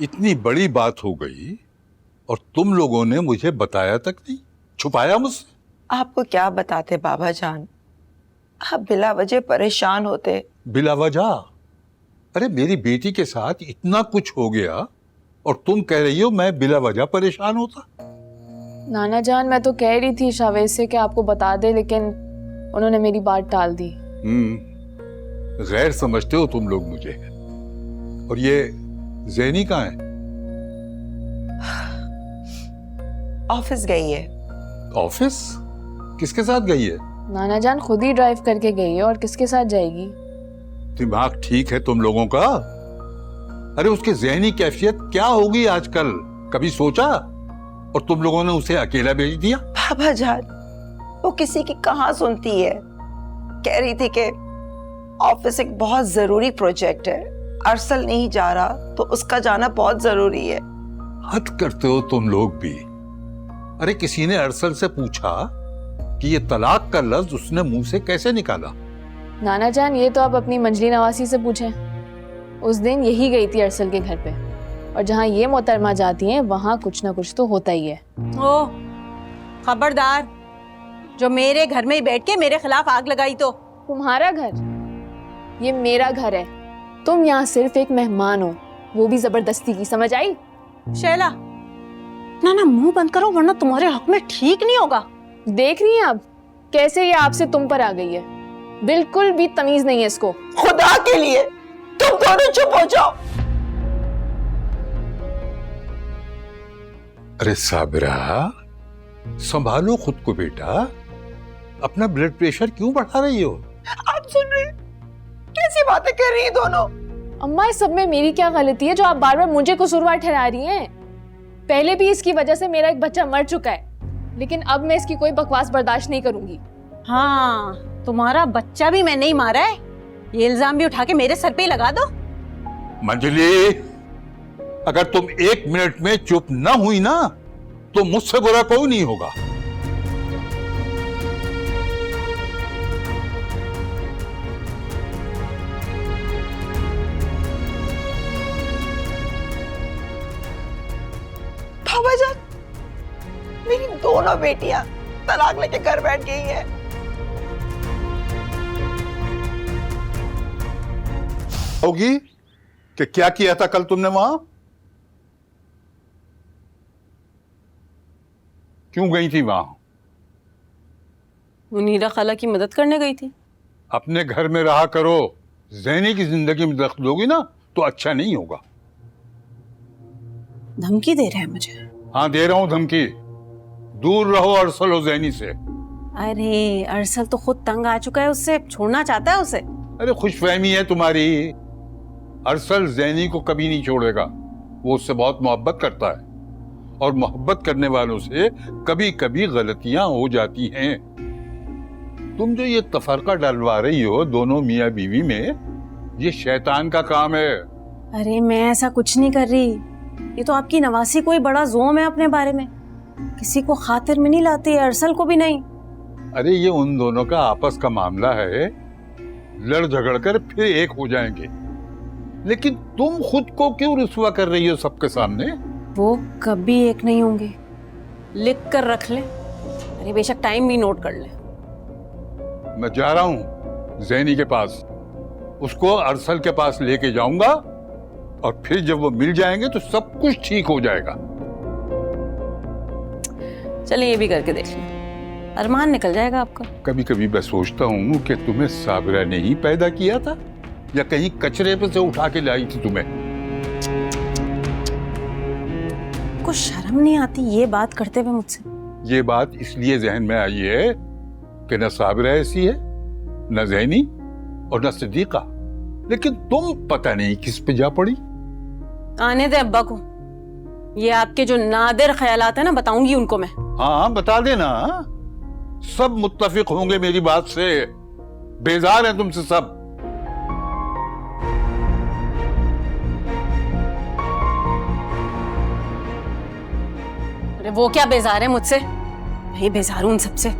इतनी बड़ी बात हो गई और तुम लोगों ने मुझे बताया तक नहीं, छुपाया मुझसे। आपको क्या बताते बाबा जान, आप बिला वजह परेशान होते। बिला वजह? अरे मेरी बेटी के साथ इतना कुछ हो गया और तुम कह रही हो मैं बिला वजह परेशान होता? नाना जान, मैं तो कह रही थी शावेज से कि आपको बता दे, लेकिन उन्होंने मेरी बात टाल दी। गैर समझते हो तुम लोग मुझे। और ये ज़ैनी कहाँ है? ऑफिस गई है। ऑफिस? किसके साथ गई है? नाना जान खुद ही ड्राइव करके गई है, और किसके साथ जाएगी? दिमाग ठीक है तुम लोगों का? अरे उसकी ज़हनी कैफियत क्या होगी आजकल, कभी सोचा? और तुम लोगों ने उसे अकेला भेज दिया। बाबा जान, वो किसी की कहाँ सुनती है। कह रही थी कि ऑफिस एक बहुत जरूरी प्रोजेक्ट है, अरसल नहीं जा रहा तो उसका जाना बहुत जरूरी है। हद करते हो तुम लोग भी। अरे किसी ने अरसल से पूछा कि ये तलाक का लफ्ज उसने मुंह से कैसे निकाला? नाना जान, ये तो आप अपनी मंजली नवासी से पूछें। उस दिन यही गई थी अरसल के घर पे, और जहाँ ये मोहतरमा जाती हैं वहाँ कुछ ना कुछ तो होता ही है। ओ खबरदार, जो मेरे घर में ही बैठ के मेरे खिलाफ आग लगाई तो। तुम्हारा घर? ये मेरा घर है। तुम यहाँ सिर्फ एक मेहमान हो, वो भी जबरदस्ती की, समझ आई? शैला, ना मुंह बंद करो वरना तुम्हारे हक में ठीक नहीं होगा। देख रही हैं आप कैसे ये आपसे तुम पर आ गई है। बिल्कुल भी तमीज नहीं है इसको। खुदा के लिए तुम दोनों चुप हो जाओ। अरे साबिरा, संभालो खुद को बेटा। अपना ब्लड प्रेशर क्यों बढ़ा रही हो? आप सुन रहे हैं? कैसी बातें कर रही है दोनों? अम्मा, इस सब में मेरी क्या गलती है जो आप बार बार मुझे कसूरवार ठहरा रही हैं? पहले भी इसकी वजह से मेरा एक बच्चा मर चुका है, लेकिन अब मैं इसकी कोई बकवास बर्दाश्त नहीं करूंगी। हाँ, तुम्हारा बच्चा भी मैंने ही मारा है, ये इल्जाम भी उठा के मेरे सर पे ही लगा दो। मंजली, अगर तुम 1 मिनट में चुप ना हुई ना तो मुझसे बुरा कोई नहीं होगा। बाबा जान, मेरी दोनों बेटियां तलाक लेके घर बैठ गई हैं। होगी कि क्या किया था कल तुमने वहां? क्यों गई थी वहां? मुनीरा खाला की मदद करने गई थी। अपने घर में रहा करो, ज़ैनी की जिंदगी में दखल दोगी ना तो अच्छा नहीं होगा। धमकी दे रहे हैं मुझे? हाँ, दे रहा हूं धमकी। दूर रहो अरसल और ज़ैनी से। अरे अरसल तो खुद तंग आ चुका है उससे, छोड़ना चाहता है उसे। अरे खुशफहमी है तुम्हारी। अरसल ज़ैनी को कभी नहीं छोड़ेगा, वो उससे बहुत मोहब्बत करता है, और मोहब्बत करने वालों से कभी कभी गलतियां हो जाती हैं। तुम जो ये तफरका डलवा रही हो दोनों मियाँ बीवी में, ये शैतान का काम है। अरे मैं ऐसा कुछ नहीं कर रही, ये तो आपकी नवासी कोई बड़ा जोम है अपने बारे में, किसी को खातिर में नहीं लाती है, अरसल को भी नहीं। अरे ये उन दोनों का आपस का मामला है, लड़ झगड़ कर फिर एक हो जाएंगे। लेकिन तुम खुद को क्यों रुसवा कर रही हो सबके सामने? वो कभी एक नहीं होंगे, लिख कर रख ले। अरे बेशक टाइम भी नोट कर ले। मैं जा रहा हूं ज़ैनी के पास, उसको अरसल के पास लेके जाऊंगा, और फिर जब वो मिल जाएंगे तो सब कुछ ठीक हो जाएगा। चलिए ये भी करके देख लीजिए, अरमान निकल जाएगा आपका। कभी कभी मैं सोचता हूँ कि तुम्हें साबिरा ने ही पैदा किया था, या कहीं कचरे पे से उठा के लाई थी तुम्हें। कुछ शर्म नहीं आती ये बात करते हुए मुझसे? ये बात इसलिए जहन में आई है कि न साबिरा ऐसी है, न ज़ैनी, और न सिद्दीका, लेकिन तुम पता नहीं किस पे जा पड़ी। आने दे अब्बा को, ये आपके जो नादिर ख्यालात है ना, बताऊंगी उनको मैं। हाँ बता देना, सब मुत्तफिक होंगे मेरी बात से। बेजार हैं तुमसे सब। अरे वो क्या बेजार है मुझसे, मैं बेजार हूं उन सबसे।